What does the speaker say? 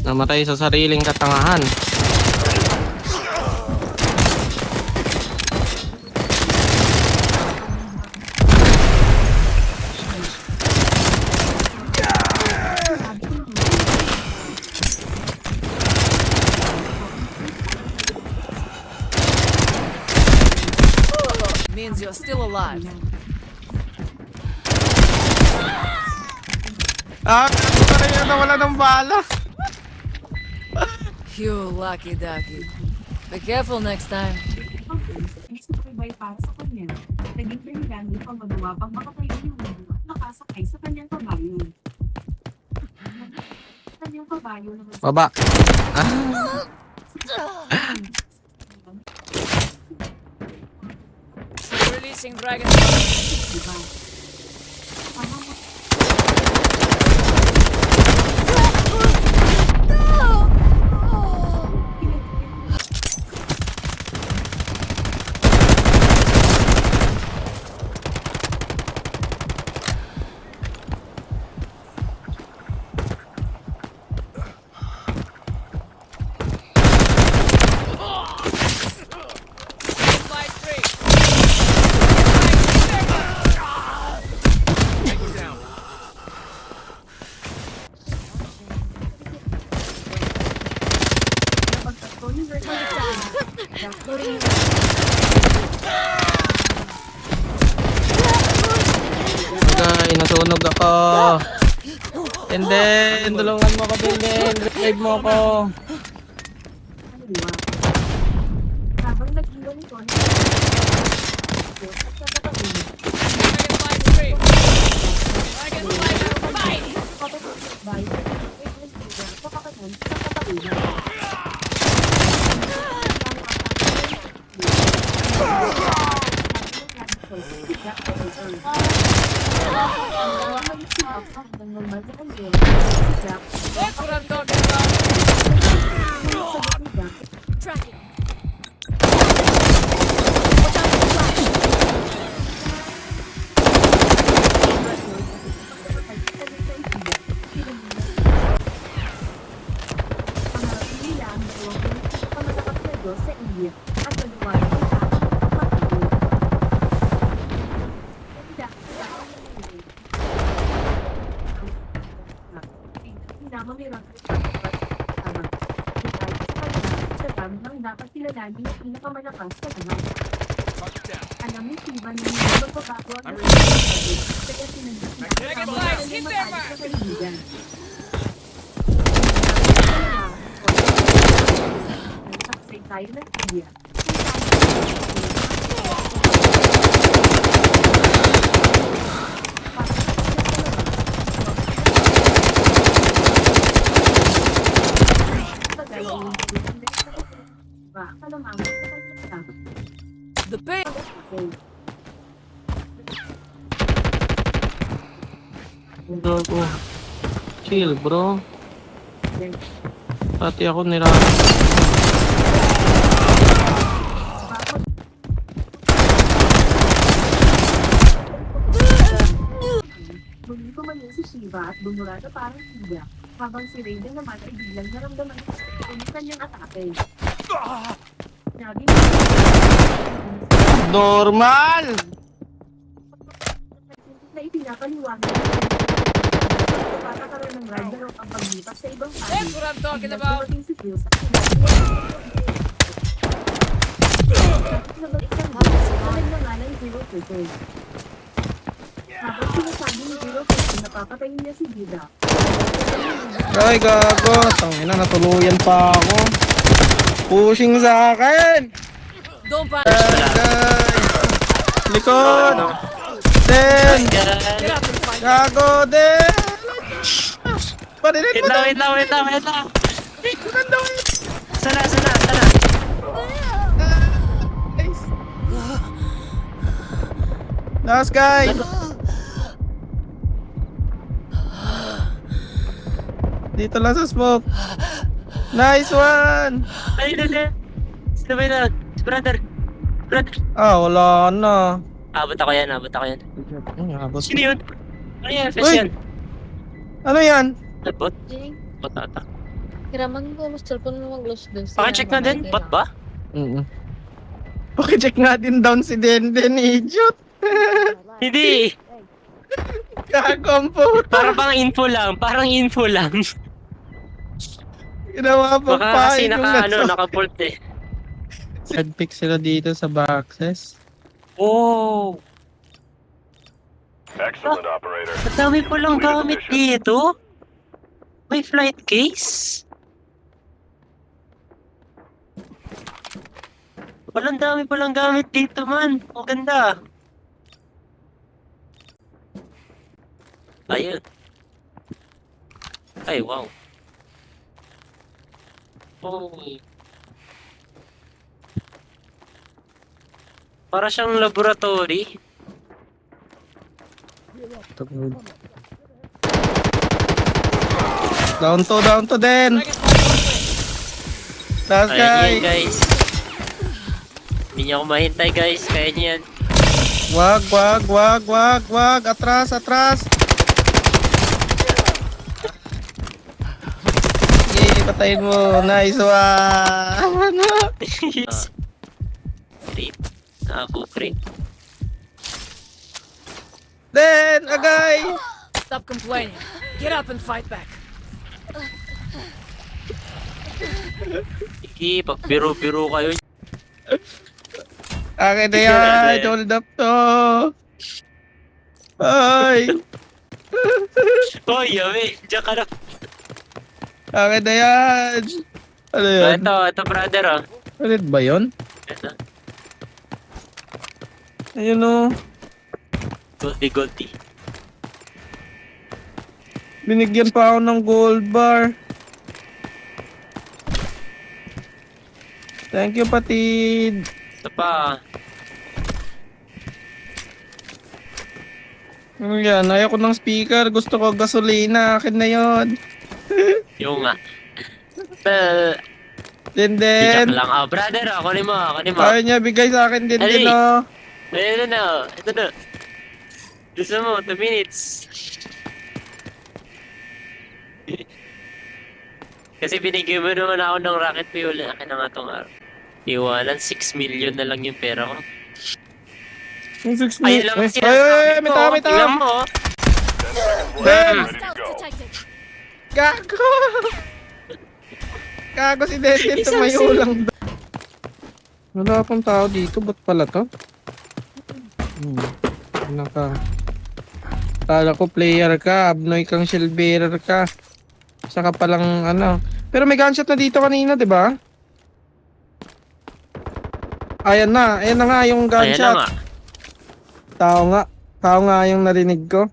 Namatay sa sariling katangahan. Means you're still alive. Ano yan, nawala ng bala. You lucky ducky. Be careful next time. Isubay para sa kanya. Naging pinagano pang magawa pang makatayo yung mundo at nakasakay sa kanyang kabayo. Kanyang kabayo na Baba. Releasing dragon. diba? Tama mo. Guys, nasunog ako. Hindi, tulungan mo ko, Binden. Revive mo ako. Habang nag-iwan ito, That's what I'm talking about. Tracking. sa India at pagbuhay ng pagkakas. Dapat kilalanin ang pinakamalakas sa lahat. Alam mo, Siva, na hindi magbabago ang kaya sinagdasin ang matalik sa kaibigan. Nagsaksay tayo ng India. The pain. Gago. Chill, bro. Pati ako nira. Muli kumanin si Shiva at bumurado parang siya, habang si Raiden naman ay biglang naramdaman ang kanyang atake. Sabi niya, Normal! na ipinapaliwanag pagkakaroon ng Ragnarok ang paglipat sa ibang panig. That's what I'm talking about. Dumating si Zeus at sinabi na nagnangalan Zero Turtle. Habang sinasabi ni Zero Turtle, napapatayin niya si Gida. Ay, gago. Tangina, natuluyan pa ako. Pushing sa akin! Don't panic. Likod! Den! Get up and find out. Gago, Den! Parinig mo Wait lang. Sana. Nice. Last guy! Dito lang sa smoke. Nice one! Ay, sabay na. Brother. Ah, wala na. Abot ako yan. Abot. Sino yun? Ano yan? Fes Uy! yan? Ano yan? Abot? Bot ata. Hiraman ko, mas cellphone mo mag-lost din. Pakicheck na din, bot ba? Pakicheck nga din down si Denden, idiot. Hindi. Kakompo. Parang info lang. Ginawa pa Baka pa. kasi naka-bolt eh. Red pick sila dito sa boxes. Oh, Excellent, operator. ang dami po lang gamit dito. May flight case. Walang dami pa lang gamit dito man. Ang ganda. Ayun. Ay, wow. Oh. Para siyang laboratory. Down to Den. Last Ayan yan, guy. guys. Hindi niyo ako mahintay, guys. Kaya niyo yan. Wag. Atras. Yay, patayin mo. Nice one. Creep. Creep. Den, agay. Stop complaining. Get up and fight back. Sige, pagbiro-biro kayo. Akin na yan. Hold up to. Ay. Oh, yummy. Diyan ka na. Akin na yan. Ano yun? Ito, brother, oh. Ulit ba yun? Ito. Ayun o. Goldie. Binigyan pa ako ng gold bar. Thank you, Patid. Ito pa. Ano yan? Ayoko ng speaker. Gusto ko gasolina. Akin na yun. Yung nga. Din Iyak din. lang. Oh, brother, oh. Kunin mo. Ayaw niya bigay sa akin din Ali. din oh. Ayun na. Ito na. Gusto mo, 2 minutes. Kasi binigyan mo naman ako ng rocket fuel. Akin na nga itong araw. Iwanan, 6 million na lang yung pera ko. Yung 6 Ayun lang ang Ay, sinasabi may ko. tao. Tingnan mo. oh. 10 seconds left. Ben! Ready to go. Gago! Gago si Denden. Isang Tumayo sil- lang. Wala akong tao dito. Ba't pala to? Ano ka? Kala ko player ka. Abnoy kang shell bearer ka. Saka palang ano. Pero may gunshot na dito kanina, di ba? Ayan na nga yung Ayan na gunshot. nga. Tao nga yung narinig ko.